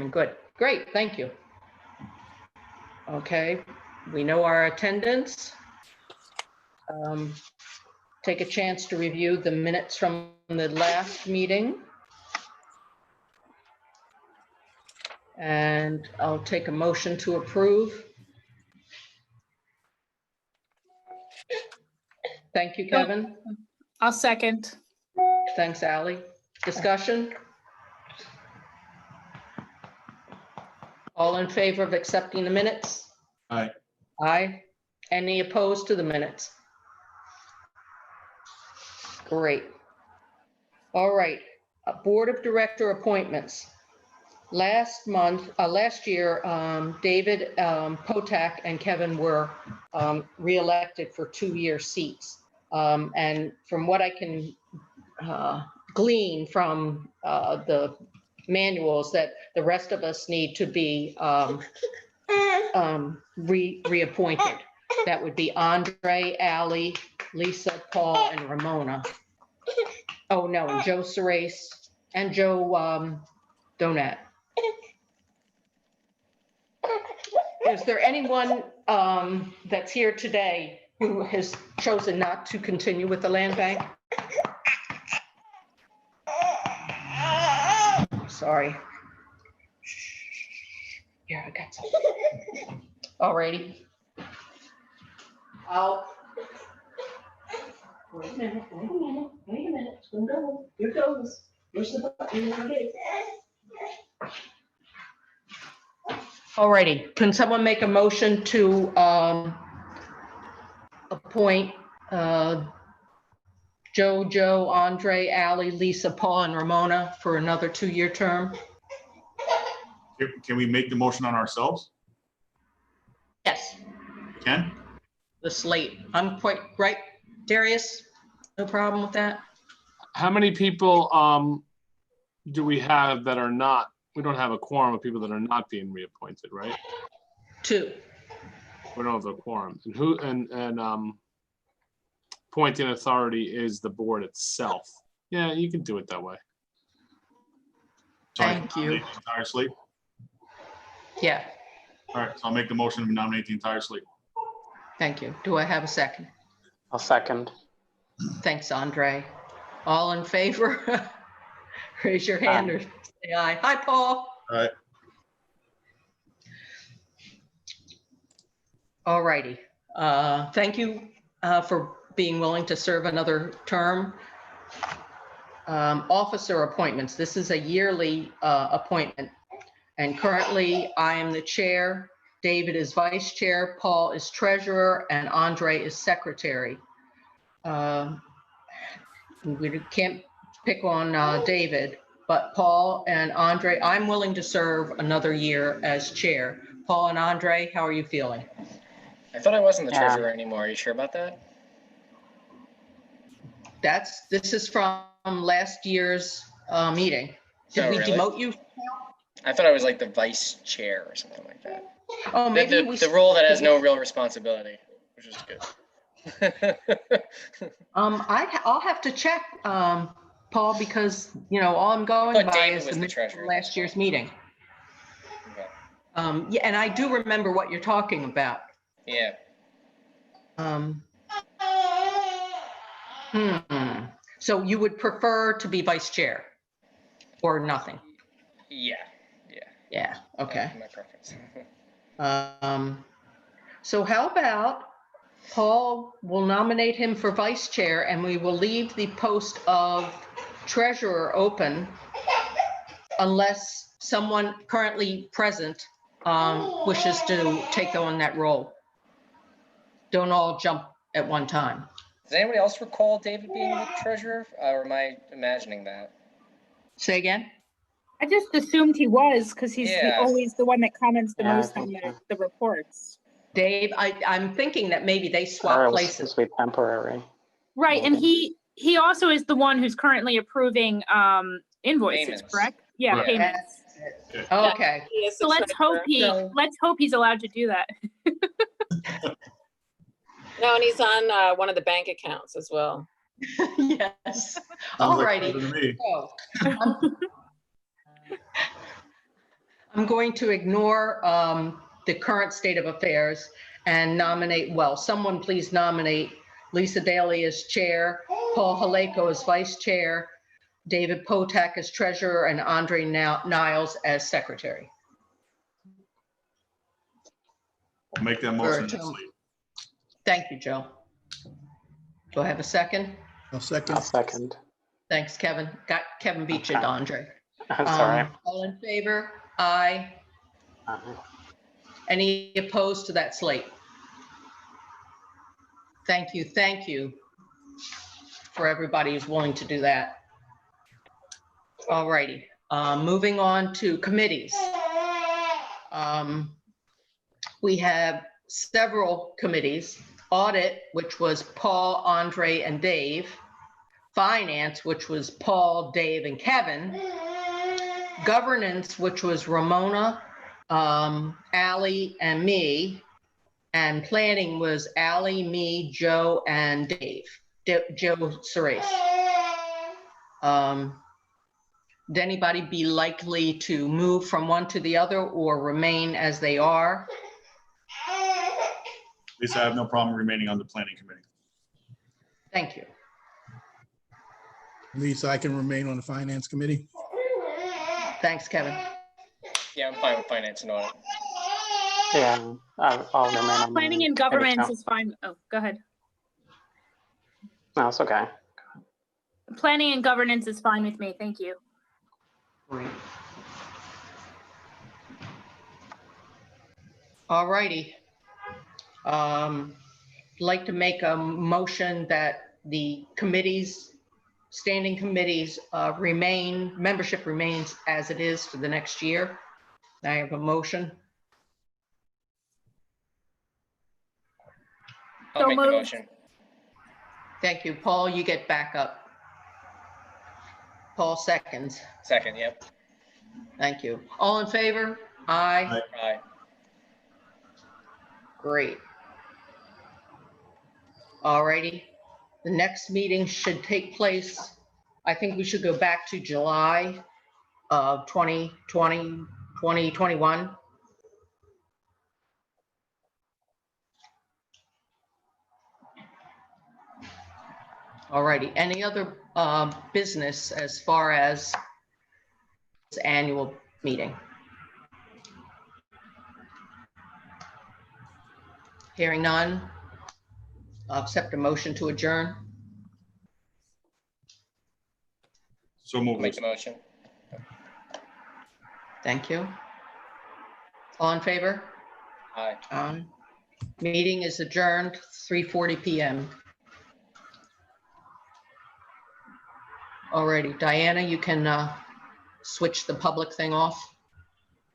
time. Good. Great. Thank you. Okay. We know our attendance. Take a chance to review the minutes from the last meeting. And I'll take a motion to approve. Thank you, Kevin. I'll second. Thanks, Ally. Discussion? All in favor of accepting the minutes? Aye. Aye. Any opposed to the minutes? Great. All right, Board of Director appointments. Last year, David Potak and Kevin were re-elected for 2-year seats. And from what I can glean from the manuals, that the rest of us need to be reappointed. That would be Andre, Ally, Lisa, Paul, and Ramona. Oh, no, and Joe Serace and Joe Donat. Is there anyone that's here today who has chosen not to continue with the land bank? Sorry. Yeah, I got some. All righty. Wait a minute. It's gonna go. Here it goes. Push the button. All righty. Can someone make a motion to appoint Joe, Andre, Ally, Lisa, Paul, and Ramona for another 2-year term? Can we make the motion on ourselves? Yes. We can? The slate. I'm quite right, Darius? No problem with that? How many people do we have that are not, we don't have a quorum of people that are not being reappointed, right? 2. We don't have a quorum. And who, and appointing authority is the board itself. Yeah, you can do it that way. So I Thank can you. nominate the entire slate? Yeah, All right, so I'll make the motion to nominate the entire slate. thank you. Do I have a second? I'll second. Thanks, Andre. All in favor? Raise your hand or say aye. Hi, Paul. All right. All righty. Thank you for being willing to serve another term. Officer appointments. This is a yearly appointment. And currently I am the chair. David is vice chair, Paul is treasurer, and Andre is secretary. We can't pick on David, but Paul and Andre, I'm willing to serve another year as chair. Paul and Andre, how are you feeling? I thought I wasn't the Yeah. treasurer anymore. Are you sure about that? This is from last year's meeting. Did Oh, we really? demote you? I thought I was like the vice chair or something like that. Oh, maybe The role that has no real responsibility, which is good. I'll have to check, Paul, because, all I'm going But by David is was the the minutes from treasurer. last year's meeting. Okay. Yeah, and I do remember what you're talking about. Yeah. So you would prefer to be vice chair or nothing? Yeah. Yeah, okay. My preference. So how about Paul will nominate him for vice chair and we will leave the post of treasurer open unless someone currently present wishes to take on that role. Don't all jump at one time. Does anybody else recall David being the treasurer, or am I imagining that? Say again? I just assumed he was because he's Yeah. always the one that comments the Yeah, I most on think so. the reports. Dave, I'm thinking that maybe they Or swap it was places. supposed to be temporary. Right, and Maybe. he also is the one who's currently approving invoices, Payments. correct? Yeah, Right. payments. Okay. So let's hope he's allowed to do that. No, and he's on one of the bank accounts as well. Yes. All Sounds like righty. better than me. So, I'm I'm going to ignore the current state of affairs and nominate, well, someone please nominate Lisa Daly as chair, Paul Haleko as vice chair, David Potak as treasurer, and Andre Niles as secretary. I'll make that motion. Sure. Leslie. Thank you, Joe. Do I have a second? I'll second. I'll second. Thanks, Kevin. Got Kevin beat you, Okay. Andre. That's all right. All in favor? Aye. Any opposed to that slate? Thank you for everybody who's willing to do that. All righty, moving on to committees. We have several committees. Audit, which was Paul, Andre, and Dave. Finance, which was Paul, Dave, and Kevin. Governance, which was Ramona, Ally, and me. And planning was Ally, me, Joe, and Dave. Joe Suarez. Would anybody be likely to move from one to the other or remain as they are? Lisa, I have no problem remaining on the planning committee. Thank you. Lisa, I can remain on the finance committee. Thanks, Kevin. Yeah, I'm fine with finance and audit. Yeah, I'll remain on. Planning and the committee governance too. is fine. Oh, go ahead. No, it's okay. Planning and governance is fine with me. Thank you. Great. All righty. Like to make a motion that the committees, standing committees membership remains as it is for the next year. I have a motion. I'll So make the moved. motion. Thank you. Paul, you get back up. Paul seconds. Second, yep. Thank you. All in favor? Aye. Aye. Great. All righty. The next meeting should take place, I think we should go back to July of 2020, 2021. All righty. Any other business as far as this annual meeting? Hearing none. I'll accept a motion to adjourn. So I'll move. make the motion. Thank you. All in favor? Aye. Meeting is adjourned, 3:40 PM. Alrighty, Diana, you can switch the public thing off.